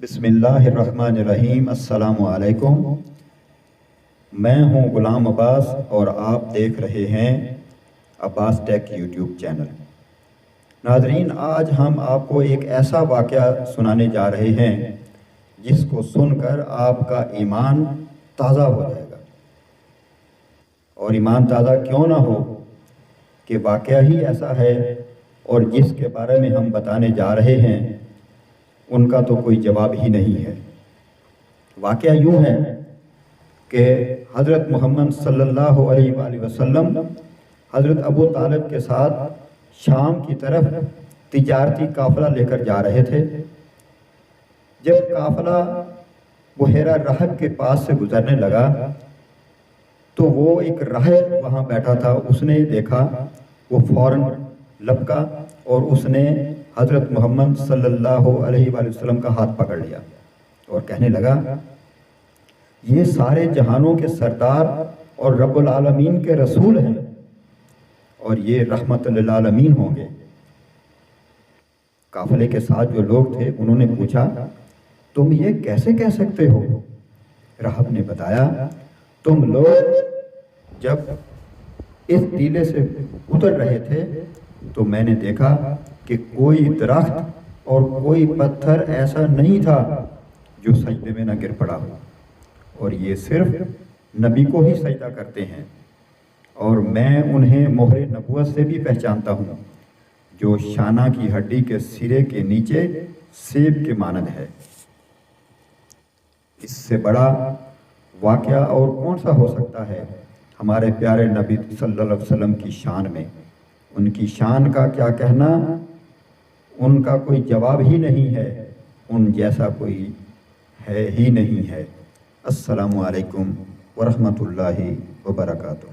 بسم اللہ الرحمن الرحیم۔ السلام علیکم۔ میں ہوں غلام عباس اور آپ دیکھ رہے ہیں عباس ٹیک یوٹیوب چینل۔ ناظرین، آج ہم آپ کو ایک ایسا واقعہ سنانے جا رہے ہیں جس کو سن کر آپ کا ایمان تازہ ہو جائے گا۔ اور ایمان تازہ کیوں نہ ہو کہ واقعہ ہی ایسا ہے، اور جس کے بارے میں ہم بتانے جا رہے ہیں ان کا تو کوئی جواب ہی نہیں ہے۔ واقعہ یوں ہے کہ حضرت محمد صلی اللہ علیہ وآلہ وسلم حضرت ابو طالب کے ساتھ شام کی طرف تجارتی قافلہ لے کر جا رہے تھے۔ جب قافلہ بحیرہ رحب کے پاس سے گزرنے لگا تو وہ ایک راہب وہاں بیٹھا تھا، اس نے دیکھا، وہ فوراً لپکا اور اس نے حضرت محمد صلی اللہ علیہ وآلہ وسلم کا ہاتھ پکڑ لیا اور کہنے لگا، یہ سارے جہانوں کے سردار اور رب العالمین کے رسول ہیں اور یہ رحمت للعالمین ہوں گے۔ قافلے کے ساتھ جو لوگ تھے انہوں نے پوچھا، تم یہ کیسے کہہ سکتے ہو؟ راہب نے بتایا، تم لوگ جب اس ٹیلے سے اتر رہے تھے تو میں نے دیکھا کہ کوئی درخت اور کوئی پتھر ایسا نہیں تھا جو سجدے میں نہ گر پڑا ہو، اور یہ صرف نبی کو ہی سجدہ کرتے ہیں، اور میں انہیں مہر نبوت سے بھی پہچانتا ہوں جو شانہ کی ہڈی کے سرے کے نیچے سیب کے مانند ہے۔ اس سے بڑا واقعہ اور کون سا ہو سکتا ہے ہمارے پیارے نبی صلی اللہ علیہ وسلم کی شان میں؟ ان کی شان کا کیا کہنا، ان کا کوئی جواب ہی نہیں ہے، ان جیسا کوئی ہے ہی نہیں ہے۔ السلام علیکم ورحمۃ اللہ وبرکاتہ۔